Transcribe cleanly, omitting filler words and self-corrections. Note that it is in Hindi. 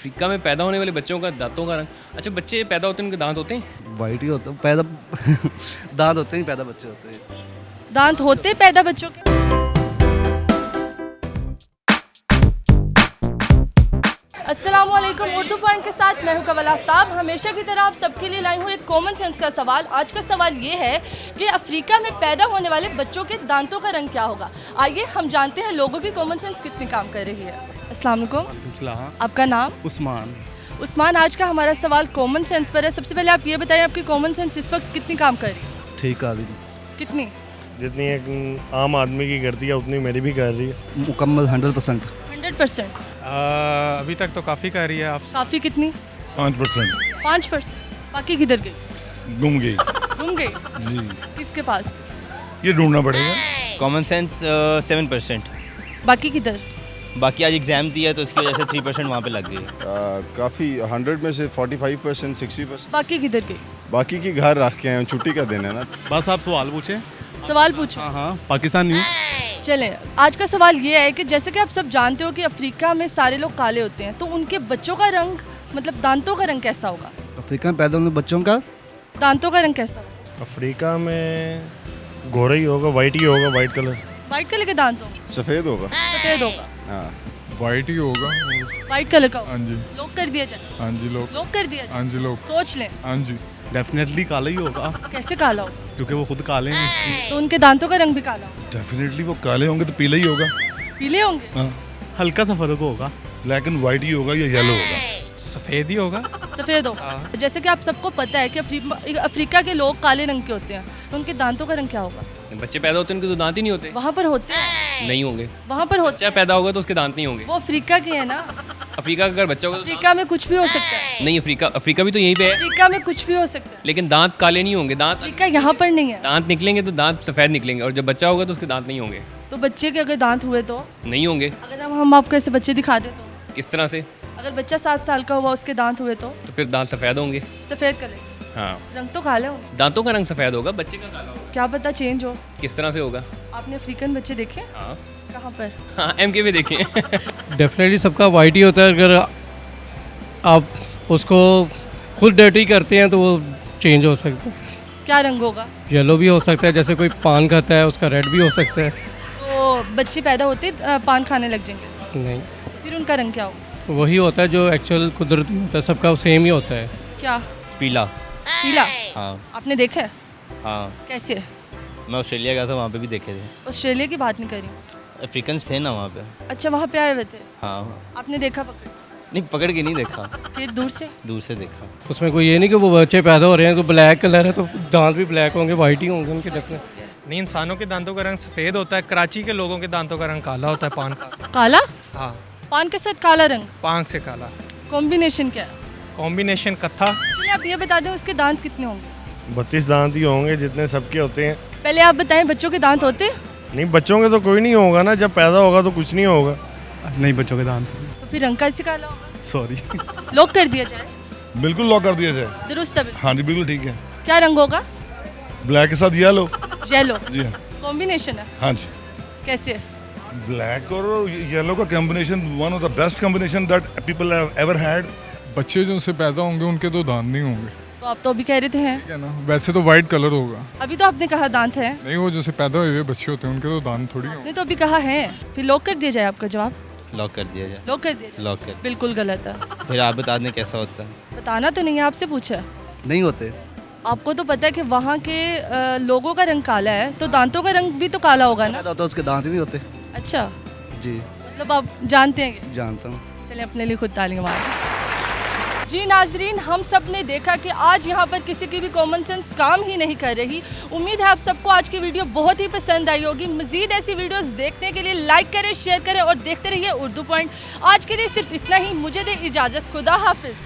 अफ्रीका में पैदा होने वाले बच्चों का दांतों का रंग, अच्छा बच्चे पैदा होते हैं उनके दांत होते हैं? वाइट ही होता पैदा दांत होते हैं, पैदा बच्चे होते हैं। दांत होते पैदा बच्चों के? अस्सलामुअलैकुम, उर्दू पॉइंट के साथ मैं हूं कवल आफ्ताब। हमेशा की तरह आप सबके लिए लाई हूं एक कॉमन सेंस का सवाल। आज का सवाल ये है कि अफ्रीका में पैदा होने वाले बच्चों के दांतों का रंग क्या होगा। आइए हम जानते हैं लोगों की कॉमन सेंस कितनी काम कर रही है। अस्सलाम वालेकुम, आपका नाम? उस्मान। उस्मान, आज का हमारा सवाल कॉमन सेंस पर है। सबसे पहले आप ये बताइए आपकी कॉमन सेंस इस वक्त कितनी काम कर रही है? ठीक आदमी कितनी? जितनी एक आम आदमी की करती है उतनी मेरी भी कर रही है। मुकम्मल 100%। 100%? अभी तक तो काफ़ी कर रही है आप। काफ़ी कितनी? 5%। 5%? बाकी किधर गई? गुम गई घूम गई? जी, किसके पास? ये ढूंढना पड़ेगा। Common sense 7%। बाकी किधर? बाकी आज एग्ज़ाम दिया तो उसकी वजह से 3% वहाँ पे लग गई। काफ़ी 100 में से 45%, 60%। बाकी किधर गई? बाकी की घर रख के हैं, छुट्टी का दिन है ना। बस आप सवाल पूछे। सवाल पूछो। हाँ, पाकिस्तान न्यू। चलें, आज का सवाल ये है कि जैसे कि आप सब जानते हो कि अफ्रीका में सारे लोग काले होते हैं, तो उनके बच्चों का रंग, मतलब दांतों का रंग कैसा होगा? अफ्रीका में पैदा होने बच्चों का दांतों का रंग कैसा होगा? अफ्रीका में गोरा ही होगा, वाइट ही होगा, वाइट कलर। वाइट कलर के दांत होंगे? सफ़ेद होगा। सफेद होगा? हाँ, वाइट ही होगा। वाइट कलर का होगा? हाँ जी, लॉक कर दिया जाए? हाँ जी लोग, लॉक कर दिया जाए? हाँ जी लोग, सोच लें। हाँ जी। डेफिनेटली काला ही होगा कैसे काला होगा? क्योंकि वो खुद काले हैं इसलिए। तो उनके दांतों का रंग भी काला होगा? डेफिनेटली वो काले होंगे तो पीला ही होगा। पीले होंगे? हाँ, हल्का सा फर्क होगा। ब्लैक एंड वाइट ही होगा या येलो होगा। सफ़ेद ही होगा। सफ़ेद होगा? जैसे कि आप सबको पता है कि अफ्रीका के लोग काले रंग के होते हैं, तो उनके दांतों का रंग क्या होगा? बच्चे पैदा होते हैं उनके तो दांत ही नहीं होते। वहाँ पर होते हैं? नहीं होंगे। वहाँ पर होते बच्चा पैदा होगा तो उसके दांत नहीं होंगे। वो अफ्रीका के हैं ना। अफ्रीका का अगर बच्चा होगा तो अफ्रीका में कुछ भी हो सकता है। नहीं, अफ्रीका भी तो यहीं पे है, अफ्रीका में कुछ भी हो सकता है। लेकिन दांत काले नहीं होंगे। दांत अफ्रीका यहाँ पर नहीं है। दांत निकलेंगे तो दांत सफ़ेद निकलेंगे, और जब बच्चा होगा तो उसके दांत नहीं होंगे। तो बच्चे के अगर दांत हुए तो? नहीं होंगे। अगर हम आपको ऐसे बच्चे दिखा दें तो? किस तरह से? अगर बच्चा 7 साल का हुआ उसके दांत हुए तो? तो फिर दांत सफ़ेद होंगे। सफ़ेद कलर? हाँ, रंग तो काले होंगे। दांतों का रंग सफ़ेद होगा, बच्चे का काला होगा। क्या पता चेंज हो। किस तरह से होगा? आपने अफ्रीकन बच्चे देखे? हाँ कहाँ पर? हाँ, MK में देखें। डेफिनेटली सबका वाइट ही होता है। अगर आप उसको खुद डर्टी करते हैं तो वो चेंज हो सकता है। क्या रंग होगा? येलो भी हो सकता है, जैसे कोई पान खाता है उसका रेड भी हो सकता है। तो बच्चे पैदा होते पान खाने लग जाएंगे? नहीं, फिर उनका रंग क्या होगा? वही होता है जो एक्चुअल कुदरती होता है, सबका सेम ही होता है। क्या? पीला। पीला? हाँ आपने देखा है? हाँ, कैसे? मैं ऑस्ट्रेलिया गया था, वहाँ पे भी देखे थे। ऑस्ट्रेलिया की बात नहीं कर रही। अफ्रीकन्स थे ना वहाँ पे। अच्छा, वहाँ पे आए हुए थे? हाँ। आपने देखा पकड़? नहीं, पकड़ के नहीं देखा, फिर दूर से? दूर से देखा। उसमें कोई ये नहीं कि वो बच्चे पैदा हो रहे हैं तो ब्लैक कलर है तो दांत भी ब्लैक होंगे, वाइट ही होंगे उनके डेफिनेट। नहीं, इंसानों के दांतों का रंग सफ़ेद होता है। कराची के लोगों के दांतों का रंग काला होता है, पान का। काला? हाँ, पान के साथ काला रंग? पान से काला। कॉम्बिनेशन क्या है? कॉम्बिनेशन कत्था। चलिए आप ये बता दें उसके दांत कितने होंगे? 32 दांत ही होंगे जितने सबके होते हैं। पहले आप बताएं, बच्चों के दांत होते हैं? नहीं, बच्चों के तो कोई नहीं होगा ना, जब पैदा होगा तो कुछ नहीं होगा। नहीं, बच्चों के दांत। तो फिर रंग कैसे काला होगा? सॉरी। लॉक कर दिया जाए? बिल्कुल लॉक कर दिया जाए। दुरुस्त है बिल्कुल? हाँ जी, बिल्कुल ठीक है। क्या रंग होगा? ब्लैक के साथ येलो। येलो? जी हाँ। कॉम्बिनेशन है? हाँ जी, कैसे? ब्लैक और येलो का combination one of the best combination that people have ever had. बच्चे जो उनसे पैदा होंगे उनके तो दांत नहीं होंगे, तो आप तो अभी कह रहे थे हैं। ठीक है ना। वैसे तो वाइट कलर होगा। अभी तो आपने कहा दांत है। नहीं, वो जैसे पैदा हुए बच्चे होते हैं उनके तो दांत थोड़ी होंगे। आपने तो अभी कहा है। फिर लॉक कर दिया जाए आपका जवाब? लॉक कर दिया जाए। लॉक कर दिया जाए? लॉक कर। बिल्कुल गलत है। फिर आप बता दें कैसा होता है। बताना तो नहीं है, आपसे पूछा है। नहीं होते। आपको तो पता है कि वहाँ के लोगों का रंग काला है, तो दांतों का रंग भी तो काला होगा ना? पैदा होता है उसके दांत ही नहीं होते। अच्छा, जी, मतलब आप जानते हैं कि? जानता हूँ। चलिए अपने लिए खुद तालियां मारें। जी नाजरीन, हम सब ने देखा कि आज यहाँ पर किसी की भी कॉमन सेंस काम ही नहीं कर रही। उम्मीद है आप सबको आज की वीडियो बहुत ही पसंद आई होगी। मज़ीद ऐसी वीडियोस देखने के लिए लाइक करें, शेयर करें और देखते रहिए उर्दू पॉइंट। आज के लिए सिर्फ इतना ही, मुझे दे इजाज़त। खुदा हाफिज़।